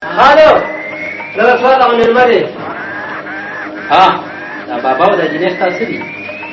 Halo, lewat suara kamu dari mana? हाँ, दा बाबा उदा जिनेस तासरी।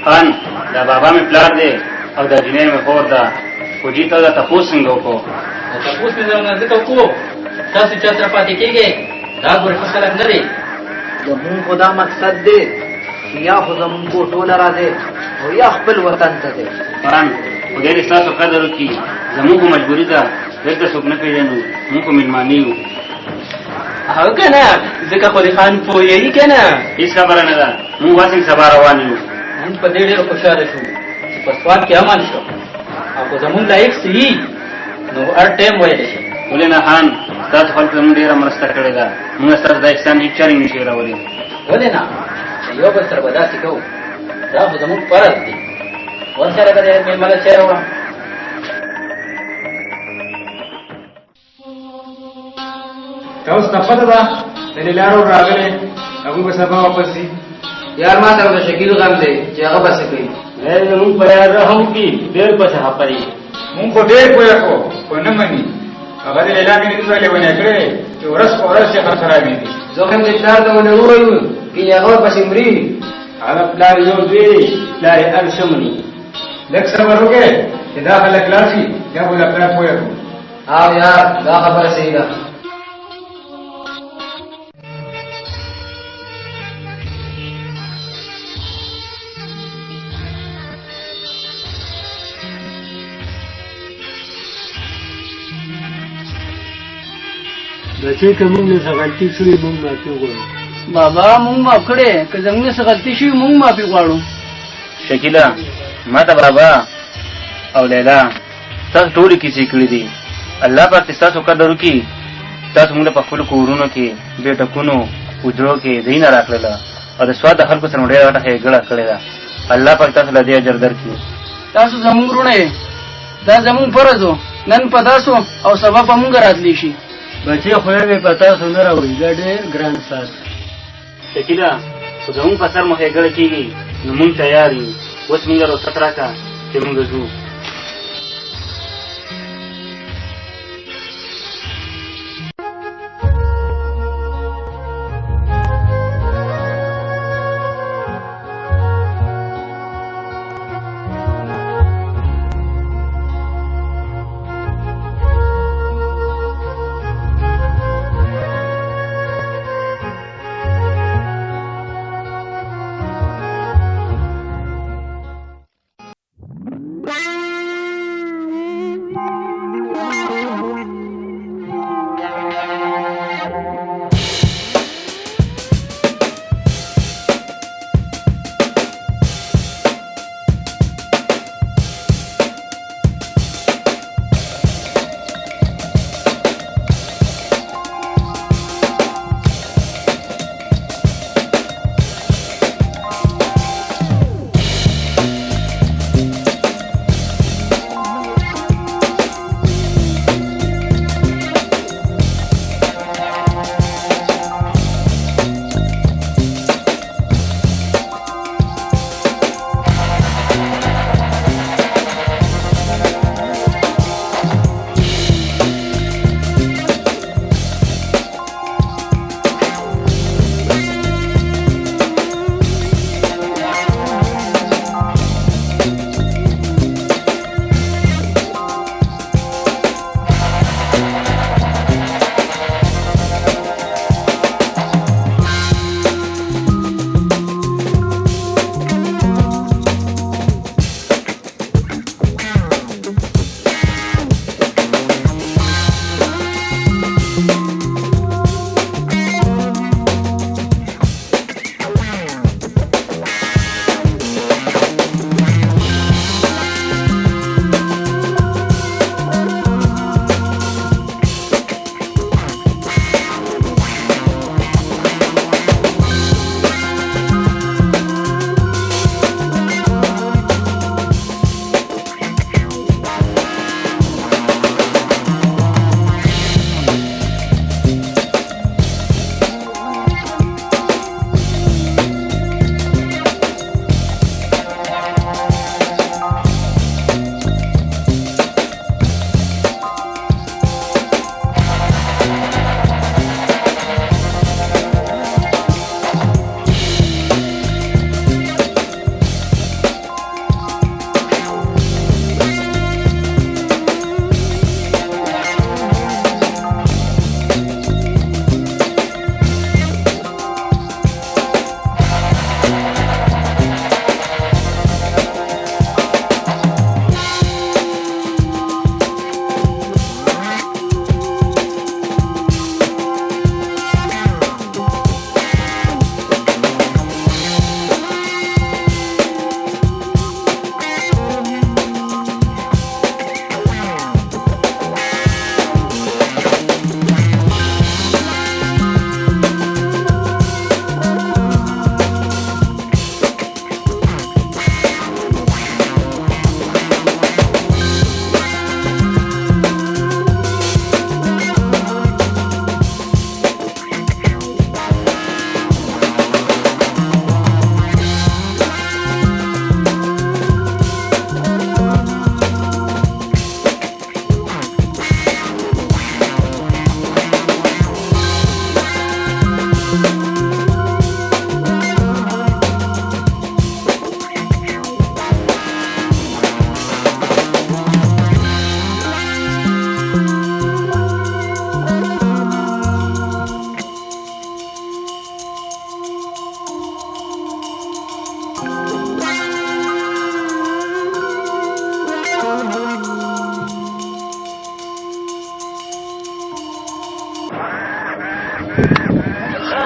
खान, दा बाबा में प्लार दे, और दा जिने में होर दा, कुजी तो दा तपूस सिंगो को। तपूस में जाऊँ नज़र तो को, सासी चात्रा पाती की गए, रात भर फसल अंदरे। जमुन खुदा मकसद दे, या खुदा मुझको टोला राजे, और या खपल वतन तदे। खान, उधर इस साल कदर की, जमुन को मजबूरी था, फिर तो सुपने पे जानू, मुझको मिलमानी हूँ। हाँ क्या ना, ज़िका कोली खान पो यही क्या ना? इसका बरा नज़र, मुझ वासिंग सबारा वानी हूँ। हम पदेड़े रो खुशाल शू, पसवाद क्या मान शो? आपको जमुन लाइक सी, नो हर टाइम वही देशे। बोले ना खान, साथ फल पे मुंडेरा मरस्ता करेगा, मुझे साथ दा एक्सान हिचारिंग निशेरा बोले। बोले ना, यो बस सर्वदा सिखो, राह जमुन परल दी, वर्षा लगा दे में मला शेर हुआ। Tahu apa tu dah? Dari lalu ragle, aku bersama apa sih? यार माता उदा शकील गम दे, जगह बस कोई। मैं जमुन पर रहा हूँ कि देर पर चाह पड़ी। Mungko deh kue aku, kau namani. Agar dia lagi ni tu dah lepas ni kere, orang siapa sarai ni? जोखिम जितना तो उन्हें हुआ ही, कि जगह बस इमरी। Ada pelari Yodri, pelari Arshumni. Lek sabar oke, kita kalau kelasi, dia boleh pelari kue aku. हाँ यार, दा खबर सही दा। बच्चे के मुंह में सगलती सुई मुंह माफी वाळू बाबा मुंग माफ खडे का जंगले सगळती शिव मुंग माफी वाळू शकीला, माता बाबा, और लैला, तस टोली किसी कड़ी दी। अल्लाह पर तिस्ता सुकर दरू की, तस मुंगले पफुल कोरुनो के, बेटा कुनो, उजरो के दीना राख लेला, और स्वाद हर को सरमुड़े वाटा है गड़ा करेगा। अल्लाह पर तस लदिया जरदर की। तासु जमुंग रुणे दा जमुंग परजो नन पदासो और सभा पमुंग रातलीशी बच्चे खोया में पता सुंदर हुई गडेर ग्रांड साथ शकीला, खुदाऊं पसर मोहे गड़ की गई, नमुंग तैयारी, उस मुंगर और सतरा का, के मुंग जू।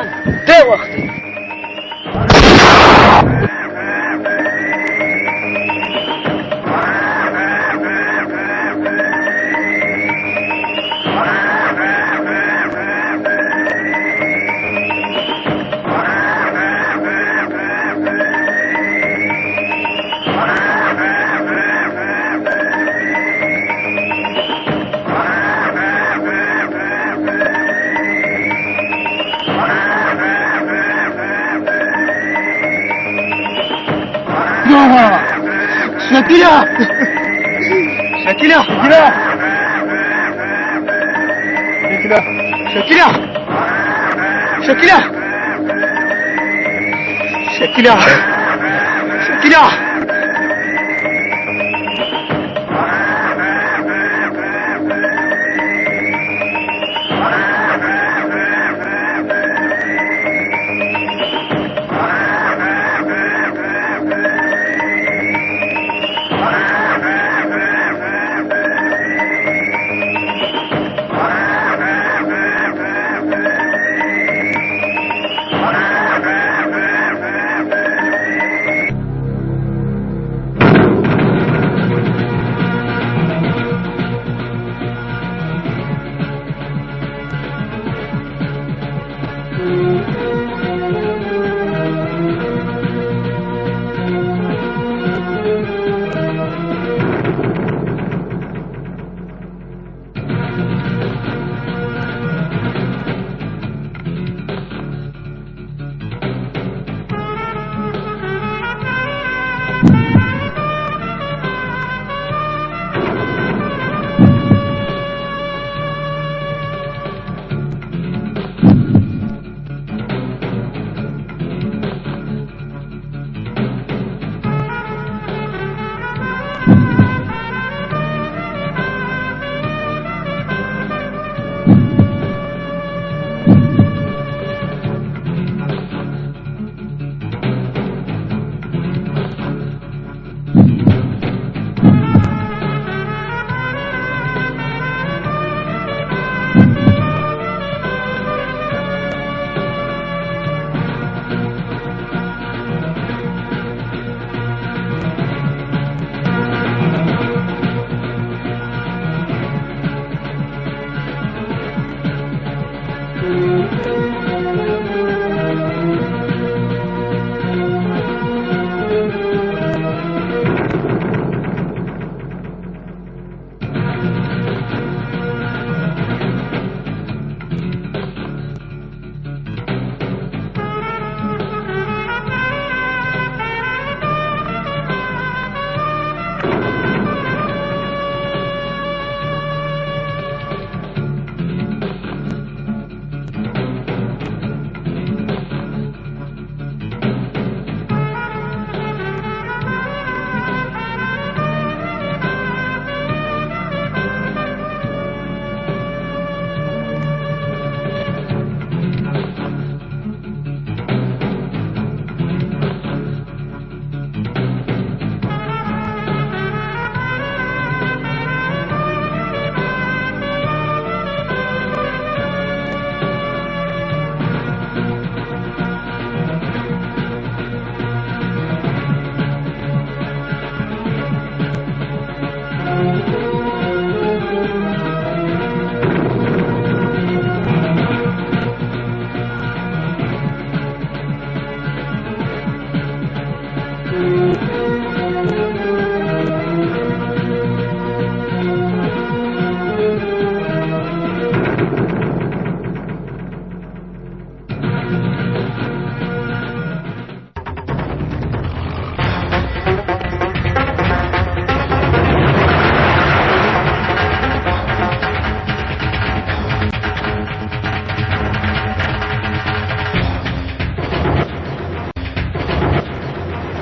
خان دې وخت شکیلا شکیلا شکیلا شکیلا شکیلا شکیلا شکیلا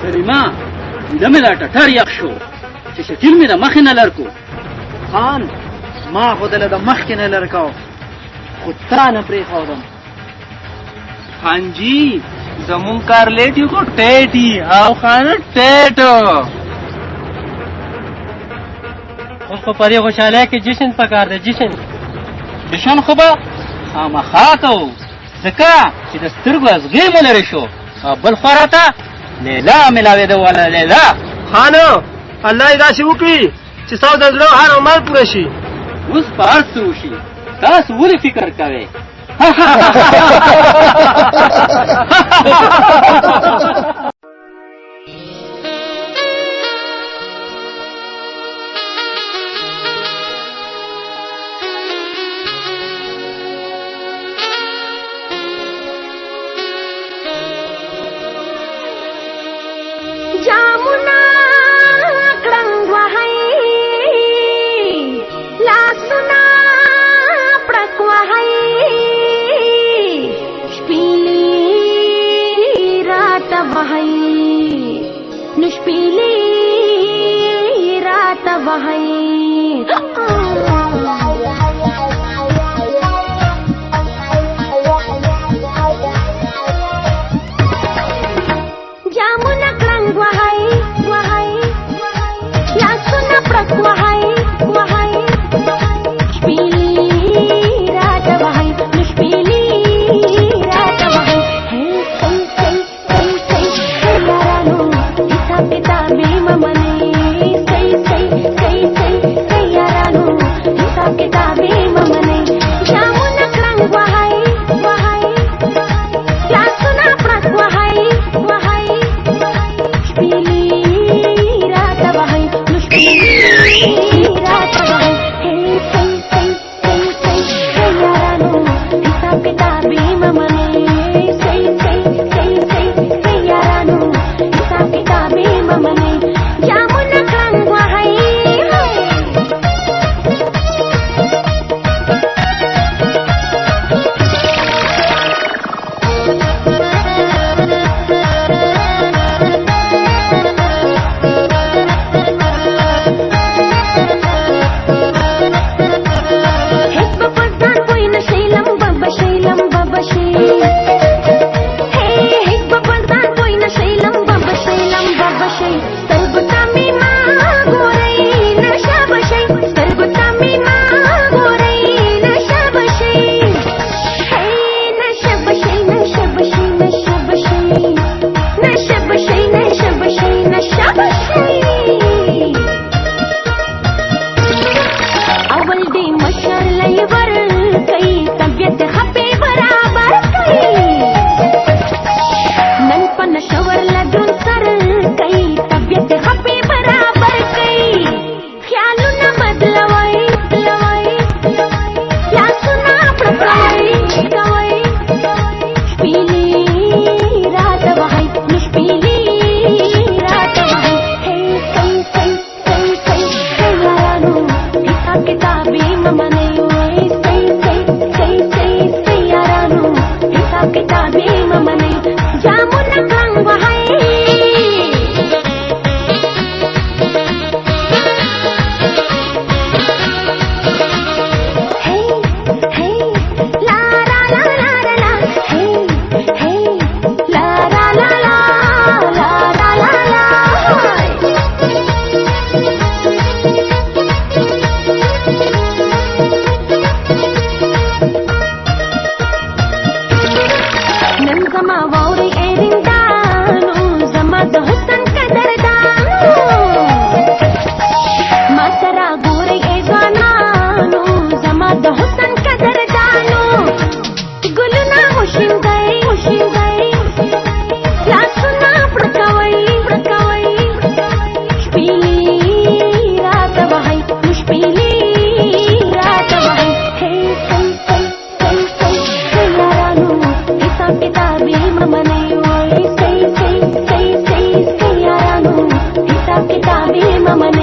سلیما دمه لا ټټر یخ شو چې شکیل مې د مخې نه لړکو. خان ما خو دله د مخکې نه لرکاو خو تا نه پرېښودم. خانجی زمون کار لیټ یو کو ټیټي او خان ټیټو اوس په پرې خوشاله کې جشن پکار دی. جشن جشن خو به خامخا کوو ځکه چې د سترګو ازغې مو لرې شو او بل خوا راته لیلا ملاوېده والا لیلا. خانه الله یې داسې وکړي چې ستاسو د زړه هر عمر پوره شي. اوس په هر څه وشي، تاسو ولې فکر کوئ؟ जामुना क्रंग वहाई लासुना प्रक वहाई स्पीली रात वहाई निष्पीली रात वहाई जामुना क्रंग वहाई वहाई लासुना प्रक वहाई वहाई स्पीली रात वहाई निष्पीली रात वहाई हे सई सई सई सई यारानो हिसाब किताबी ममने सई सई सई सई सई यारानो हिसाब किताबी ममने जामुना क्रंग वहाई वहाई लासुना प्रक वहाई वहाई स्पीली रात वहाई मुश्किली रात वहाई हे सई सई सई सई यारानो हिसाब किताबी ममने सई सई सई सई सई यारानो हिसाब किताबी ममने जामुना क्रंग वहाई किताबी ममने